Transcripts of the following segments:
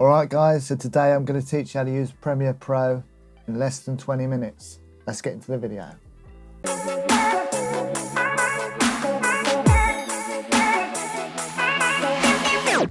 Alright guys, so today I'm going to teach you how to use Premiere Pro in less than 20 minutes. Let's get into the video.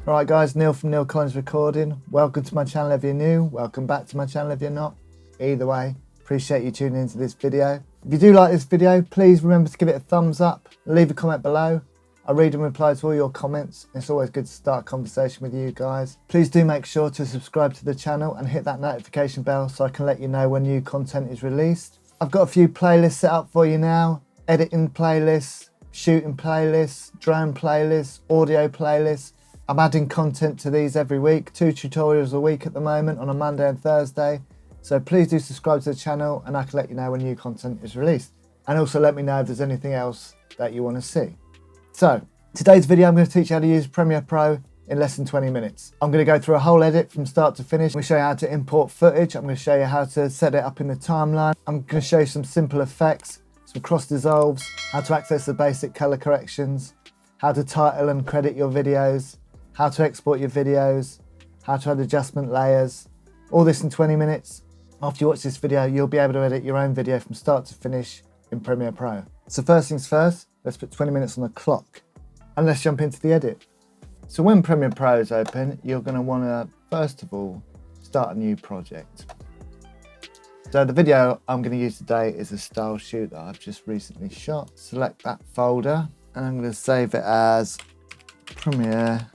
Alright guys, Neil from Neil Collins Recording. Welcome to my channel if you're new, welcome back to my channel if you're not. Either way, appreciate you tuning into this video. If you do like this video, please remember to give it a thumbs up, leave a comment below. I read and reply to all your comments. It's always good to start a conversation with you guys. Please do make sure to subscribe to the channel and hit that notification bell so I can let you know when new content is released. I've got a few playlists set up for you now. Editing playlists, shooting playlists, drone playlists, audio playlists. I'm adding content to these every week, 2 tutorials a week at the moment on a Monday and Thursday. So please do subscribe to the channel and I can let you know when new content is released. And also let me know if there's anything else that you want to see. So, today's video I'm going to teach you how to use Premiere Pro in less than 20 minutes. I'm going to go through a whole edit from start to finish. I'm going to show you how to import footage. I'm going to show you how to set it up in the timeline. I'm going to show you some simple effects, some cross dissolves, how to access the basic color corrections, how to title and credit your videos, how to export your videos, how to add adjustment layers. All this in 20 minutes. After you watch this video, you'll be able to edit your own video from start to finish in Premiere Pro. So first things first, let's put 20 minutes on the clock and let's jump into the edit. So when Premiere Pro is open, you're going to want to, first of all, start a new project. So the video I'm going to use today is a style shoot that I've just recently shot. Select that folder and I'm going to save it as Premiere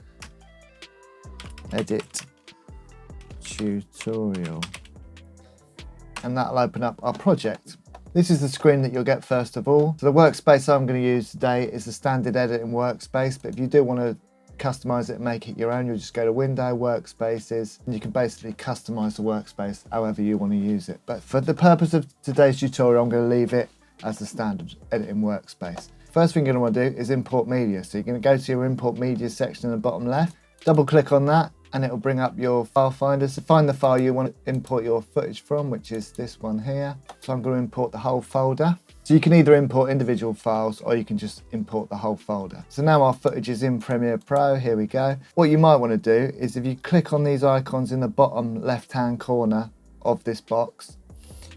Edit Tutorial. And that'll open up our project. This is the screen that you'll get first of all. So the workspace I'm going to use today is the standard editing workspace, but if you do want to customize it and make it your own, you'll just go to Window, Workspaces, and you can basically customize the workspace however you want to use it. But for the purpose of today's tutorial, I'm going to leave it as the standard editing workspace. First thing you're going to want to do is import media. So you're going to go to your import media section in the bottom left, double click on that, and it will bring up your file finder. So find the file you want to import your footage from, which is this one here. So I'm going to import the whole folder. So you can either import individual files or you can just import the whole folder. So now our footage is in Premiere Pro, here we go. What you might want to do is if you click on these icons in the bottom left-hand corner of this box,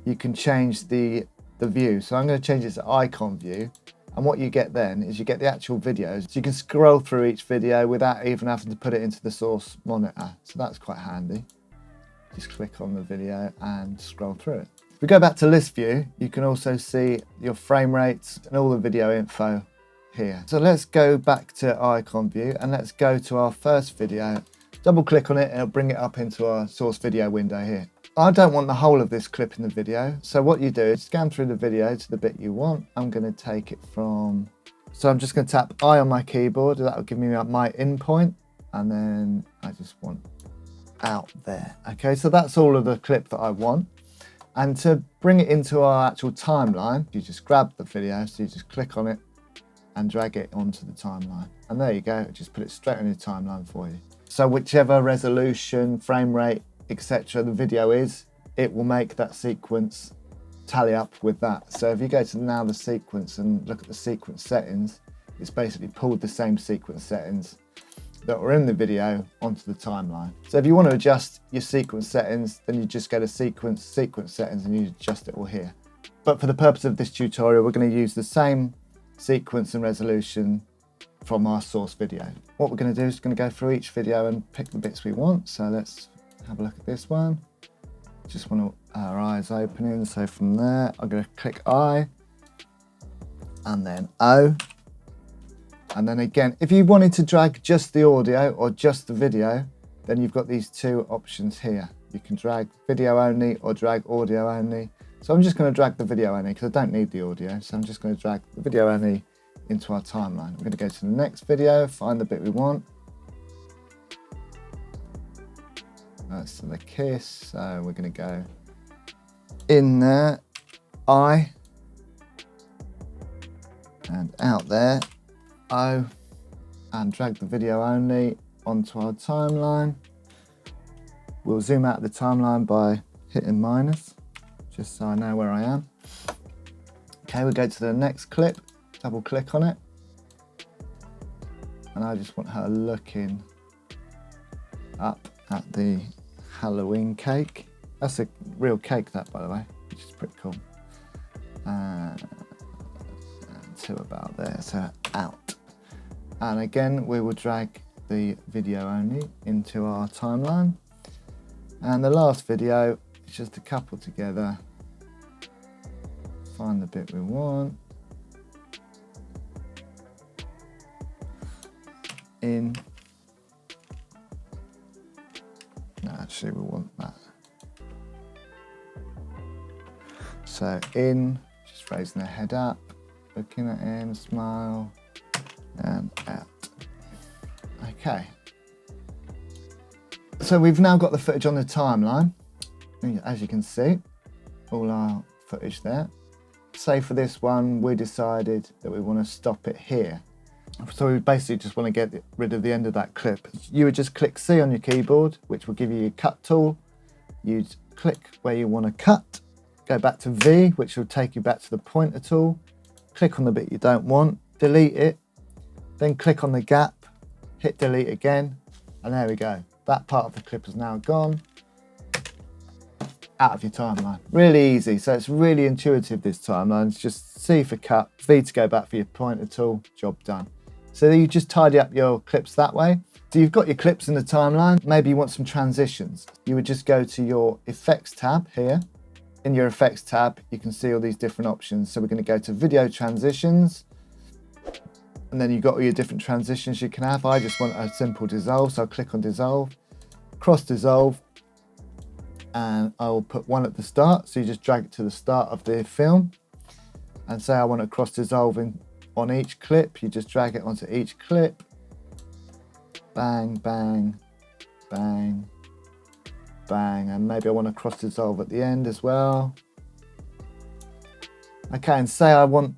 you can change the view. So I'm going to change it to icon view. And what you get then is you get the actual videos. So you can scroll through each video without even having to put it into the source monitor. So that's quite handy. Just click on the video and scroll through it. If we go back to list view, you can also see your frame rates and all the video info here. So let's go back to icon view and let's go to our first video. Double click on it and it'll bring it up into our source video window here. I don't want the whole of this clip in the video, so what you do is scan through the video to the bit you want. I'm going to take it from, so I'm just going to tap I on my keyboard, that will give me my in point, and then I just want out there. Okay, so that's all of the clip that I want. And to bring it into our actual timeline, you just grab the video, so you just click on it and drag it onto the timeline. And there you go, just put it straight on your timeline for you. So whichever resolution, frame rate, etc. the video is, it will make that sequence tally up with that. So if you go to now the sequence and look at the sequence settings, it's basically pulled the same sequence settings that were in the video onto the timeline. So if you want to adjust your sequence settings, then you just go to sequence settings and you adjust it all here. But for the purpose of this tutorial, we're going to use the same sequence and resolution from our source video. What we're going to do is going to go through each video and pick the bits we want. So let's have a look at this one. Just want our eyes opening, so from there I'm going to click I and then O, and then again if you wanted to drag just the audio or just the video, then you've got these two options here. You can drag video only or drag audio only. So I'm just going to drag the video only because I don't need the audio, so I'm just going to drag the video only into our timeline. We're going to go to the next video, find the bit we want. That's the kiss, so we're going to go in there, I, and out there, O, and drag the video only onto our timeline. We'll zoom out of the timeline by hitting minus, just so I know where I am. Okay, we go to the next clip, double click on it, and I just want her looking up at the Halloween cake. That's a real cake, that, by the way, which is pretty cool. To about there, so out. And again, we will drag the video only into our timeline. And the last video is just a couple together. Find the bit we want. In. No, actually we want that. So in, just raising the head up, looking at him, smile, and out. Okay. So we've now got the footage on the timeline. As you can see, all our footage there. Say for this one, we decided that we want to stop it here. So we basically just want to get rid of the end of that clip. You would just click C on your keyboard, which will give you your cut tool. You'd click where you want to cut, go back to V, which will take you back to the pointer tool. Click on the bit you don't want, delete it, then click on the gap, hit delete again, and there we go. That part of the clip is now gone, out of your timeline. Really easy, so it's really intuitive, this timeline. It's just C for cut, V to go back for your pointer tool, job done. So you just tidy up your clips that way. So you've got your clips in the timeline, maybe you want some transitions. You would just go to your effects tab here. In your effects tab, you can see all these different options. So we're going to go to video transitions, and then you've got all your different transitions you can have. I just want a simple dissolve, so I'll click on dissolve, cross dissolve, and I will put one at the start. So you just drag it to the start of the film, and say I want to cross dissolve on each clip. You just drag it onto each clip. Bang, bang, bang, bang, and maybe I want to cross dissolve at the end as well. Okay, and say I want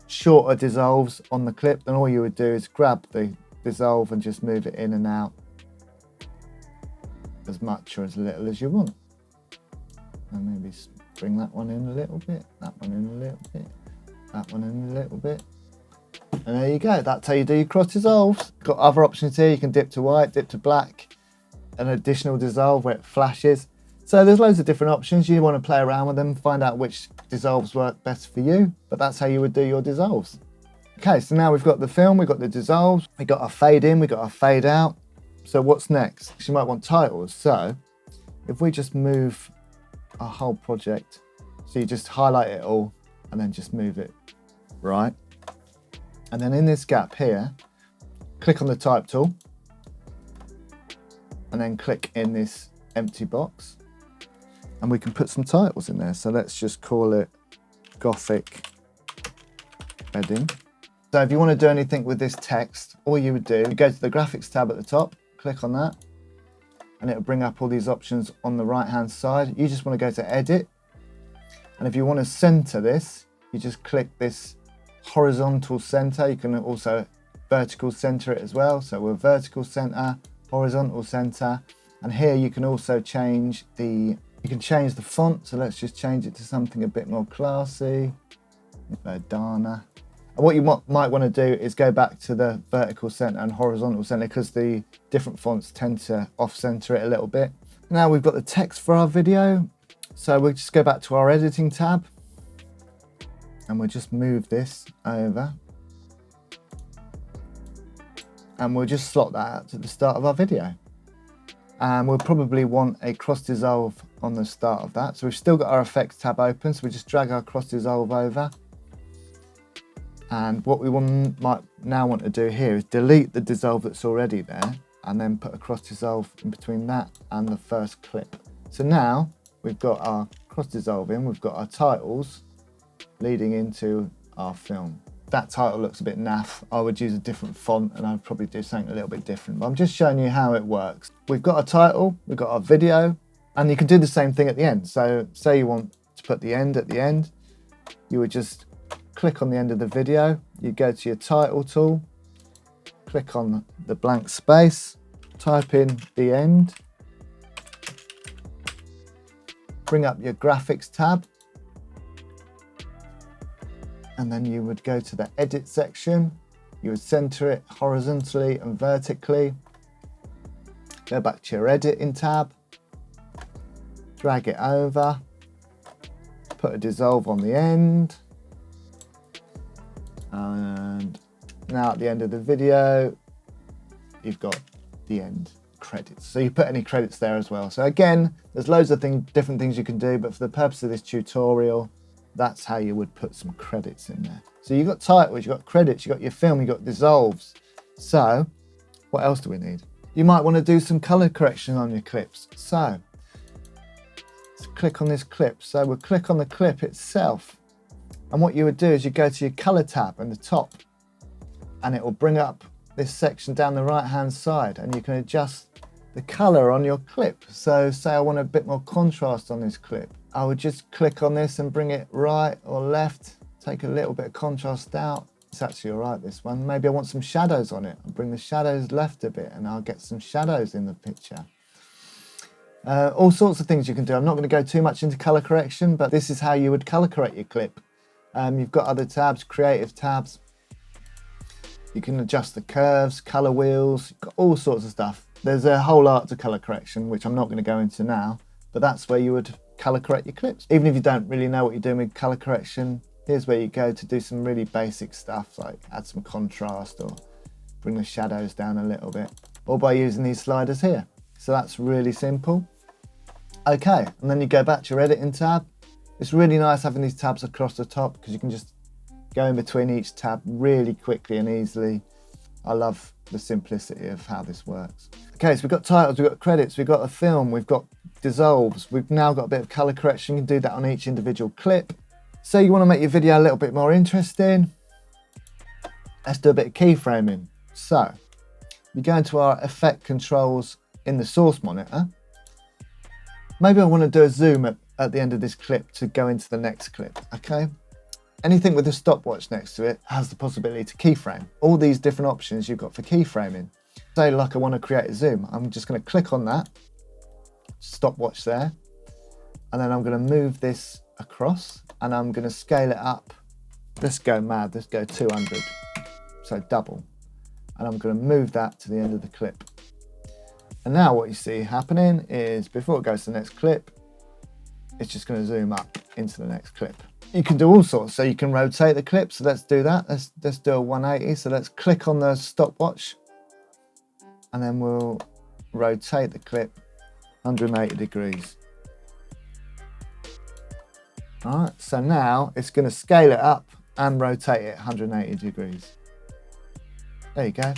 shorter dissolves on the clip, then all you would do is grab the dissolve and just move it in and out as much or as little as you want. And maybe bring that one in a little bit, that one in a little bit, that one in a little bit. And there you go, that's how you do your cross dissolves. Got other options here, you can dip to white, dip to black, an additional dissolve where it flashes. So there's loads of different options. You want to play around with them, find out which dissolves work best for you, but that's how you would do your dissolves. Okay, so now we've got the film, we've got the dissolves, we've got our fade in, we've got our fade out. So what's next? You might want titles. So if we just move our whole project, so you just highlight it all and then just move it right. And then in this gap here, click on the type tool and then click in this empty box and we can put some titles in there. So let's just call it Gothic Wedding. So if you want to do anything with this text, all you would do, you go to the graphics tab at the top, click on that, and it'll bring up all these options on the right hand side. You just want to go to edit. And if you want to center this, you just click this horizontal center. You can also vertical center it as well. So we're vertical center, horizontal center, and here you can also change the font. So let's just change it to something a bit more classy, Verdana. And what you might want to do is go back to the vertical center and horizontal center because the different fonts tend to off center it a little bit. Now we've got the text for our video. So we'll just go back to our editing tab and we'll just move this over. And we'll just slot that out to the start of our video. And we'll probably want a cross dissolve on the start of that. So we've still got our effects tab open. So we just drag our cross dissolve over. And what we might now want to do here is delete the dissolve that's already there and then put a cross dissolve in between that and the first clip. So now we've got our cross dissolve in, we've got our titles leading into our film. That title looks a bit naff. I would use a different font and I'd probably do something a little bit different, but I'm just showing you how it works. We've got a title, we've got our video, and you can do the same thing at the end. So say you want to put the end at the end, you would just click on the end of the video, you go to your title tool, click on the blank space, type in the end, bring up your graphics tab, and then you would go to the edit section, you would center it horizontally and vertically, Go back to your editing tab, drag it over, put a dissolve on the end, and now at the end of the video, you've got the end credits. So you put any credits there as well. So again, there's loads of different things you can do, but for the purpose of this tutorial, that's how you would put some credits in there. So you've got titles, you've got credits, you've got your film, you've got dissolves. So what else do we need? You might want to do some color correction on your clips. So let's click on this clip. So we'll click on the clip itself. And what you would do is you go to your color tab in the top, and it will bring up this section down the right hand side, and you can adjust the color on your clip. So say I want a bit more contrast on this clip. I would just click on this and bring it right or left, take a little bit of contrast out. It's actually all right, this one. Maybe I want some shadows on it. I'll bring the shadows left a bit and I'll get some shadows in the picture. All sorts of things you can do. I'm not going to go too much into color correction, but this is how you would color correct your clip. You've got other tabs, creative tabs. You can adjust the curves, color wheels, you've got all sorts of stuff. There's a whole art to color correction, which I'm not going to go into now, but that's where you would color correct your clips. Even if you don't really know what you're doing with color correction, here's where you go to do some really basic stuff, like add some contrast or bring the shadows down a little bit, or by using these sliders here. So that's really simple. Okay, and then you go back to your editing tab. It's really nice having these tabs across the top because you can just go in between each tab really quickly and easily. I love the simplicity of how this works. Okay, so we've got titles, we've got credits, we've got a film, we've got dissolves. We've now got a bit of color correction. You can do that on each individual clip. So you want to make your video a little bit more interesting. Let's do a bit of keyframing. So we go into our effect controls in the source monitor. Maybe I want to do a zoom at the end of this clip to go into the next clip, okay? Anything with a stopwatch next to it has the possibility to keyframe. All these different options you've got for keyframing. Say like I want to create a zoom. I'm just going to click on that, stopwatch there, and then I'm going to move this across and I'm going to scale it up. Let's go mad, let's go 200, so double. And I'm going to move that to the end of the clip. And now what you see happening is before it goes to the next clip, it's just going to zoom up into the next clip. You can do all sorts, so you can rotate the clip, so let's do that. Let's do a 180, so let's click on the stopwatch and then we'll rotate the clip 180 degrees. All right, so now it's going to scale it up and rotate it 180 degrees. There you go.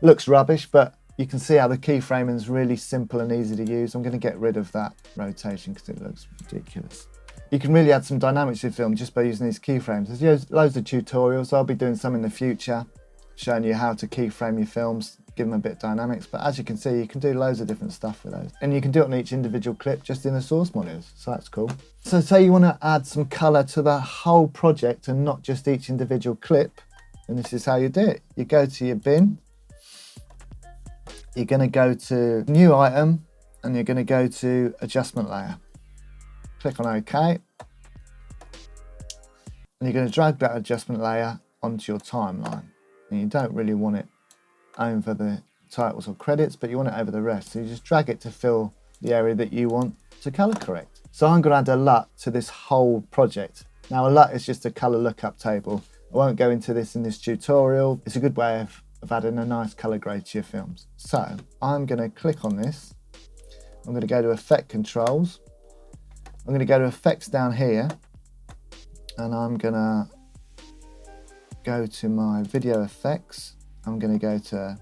Looks rubbish, but you can see how the keyframing is really simple and easy to use. I'm going to get rid of that rotation because it looks ridiculous. You can really add some dynamics to your film just by using these keyframes. There's loads of tutorials. I'll be doing some in the future, showing you how to keyframe your films, give them a bit of dynamics. But as you can see, you can do loads of different stuff with those. And you can do it on each individual clip just in the source monitors. So that's cool. So say you want to add some color to the whole project and not just each individual clip. And this is how you do it. You go to your bin. You're going to go to new item and you're going to go to adjustment layer. Click on OK. And you're going to drag that adjustment layer onto your timeline. And you don't really want it over the titles or credits, but you want it over the rest. So you just drag it to fill the area that you want to color correct. So I'm going to add a LUT to this whole project. Now a LUT is just a color lookup table. I won't go into this in this tutorial. It's a good way of adding a nice color grade to your films. So I'm going to click on this. I'm going to go to effect controls. I'm going to go to effects down here and I'm going to go to my video effects. I'm going to go to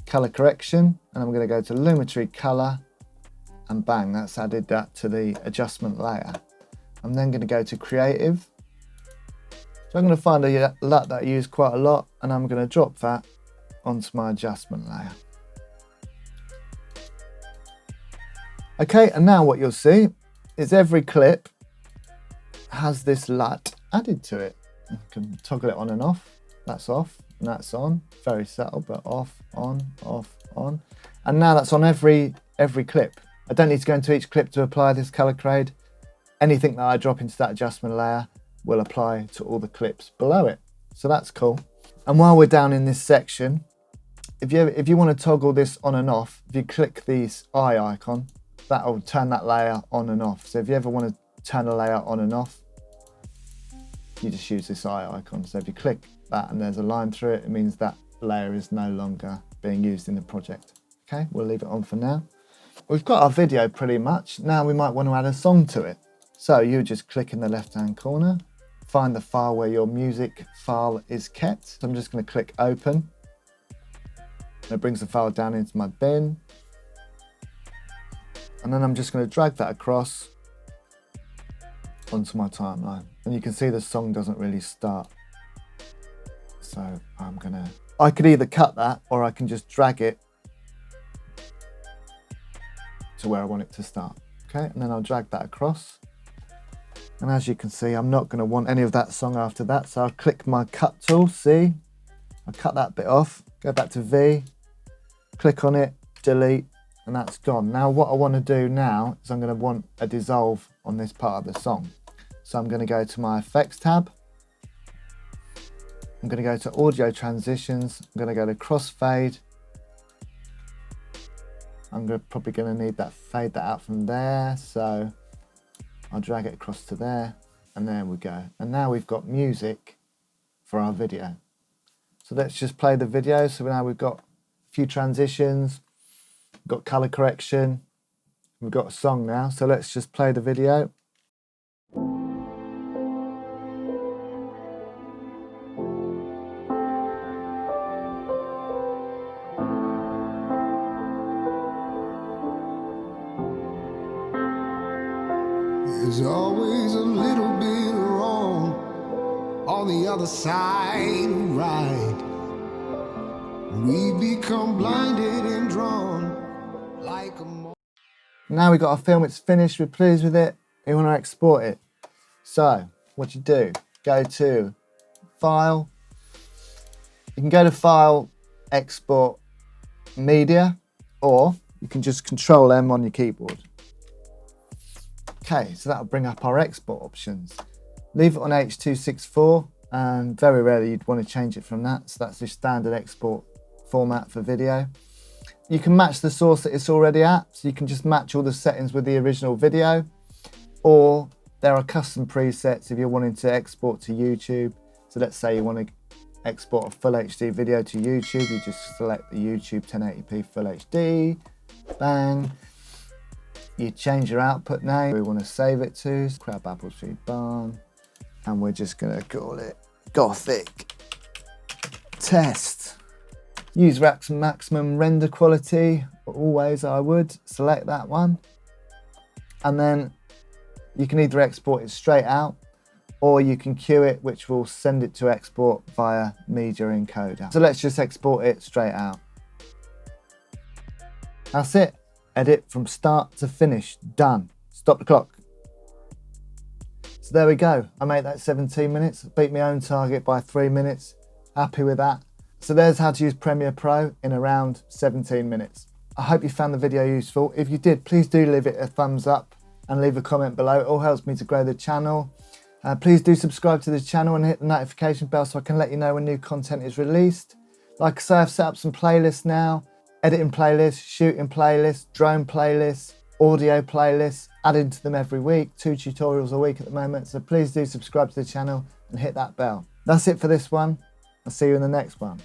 color correction and I'm going to go to lumetri color and bang, that's added that to the adjustment layer. I'm then going to go to creative. So I'm going to find a LUT that I use quite a lot and I'm going to drop that onto my adjustment layer. Okay, and now what you'll see is every clip has this LUT added to it. You can toggle it on and off. That's off and that's on. Very subtle, but off, on, off, on. And now that's on every clip. I don't need to go into each clip to apply this color grade. Anything that I drop into that adjustment layer will apply to all the clips below it. So that's cool. And while we're down in this section, if you want to toggle this on and off, if you click this eye icon, that will turn that layer on and off. So if you ever want to turn a layer on and off, you just use this eye icon. So if you click that and there's a line through it, it means that layer is no longer being used in the project. Okay, we'll leave it on for now. We've got our video pretty much. Now we might want to add a song to it. So you just click in the left-hand corner, find the file where your music file is kept. So I'm just going to click open. It brings the file down into my bin. And then I'm just going to drag that across onto my timeline. And you can see the song doesn't really start. So I could either cut that or I can just drag it to where I want it to start. Okay, and then I'll drag that across. And as you can see, I'm not going to want any of that song after that. So I'll click my cut tool, see? I'll cut that bit off, go back to V, click on it, delete, and that's gone. Now what I want to do now is I'm going to want a dissolve on this part of the song. So I'm going to go to my effects tab. I'm going to go to audio transitions. I'm going to go to crossfade. I'm probably going to need that, fade that out from there. So I'll drag it across to there, and there we go. And now we've got music for our video. So let's just play the video. So now we've got a few transitions, we've got color correction, we've got a song now. So let's just play the video. There's always a little bit wrong on the other side of right. We become blinded and drawn like a... Now we've got our film, it's finished, we're pleased with it, we want to export it. So what you do, go to File, you can go to File, Export Media, or you can just Control M on your keyboard. Okay, so that'll bring up our export options. Leave it on H.264, and very rarely you'd want to change it from that. So that's your standard export format for video. You can match the source that it's already at, so you can just match all the settings with the original video, or there are custom presets if you're wanting to export to YouTube. So let's say you want to export a full HD video to YouTube, you just select the YouTube 1080p full HD, bang. You change your output name, we want to save it to Crab Apple Tree Barn, and we're just going to call it Gothic Test. Use maximum render quality, always I would, select that one. And then you can either export it straight out, or you can queue it, which will send it to export via media encoder. So let's just export it straight out. That's it. Edit from start to finish, done. Stop the clock. So there we go. I made that 17 minutes, beat my own target by 3 minutes. Happy with that. So there's how to use Premiere Pro in around 17 minutes. I hope you found the video useful. If you did, please do leave it a thumbs up and leave a comment below. It all helps me to grow the channel. Please do subscribe to the channel and hit the notification bell so I can let you know when new content is released. Like I say, I've set up some playlists now. Editing playlists, shooting playlists, drone playlists, audio playlists, adding to them every week, 2 tutorials a week at the moment. So please do subscribe to the channel and hit that bell. That's it for this one. I'll see you in the next one.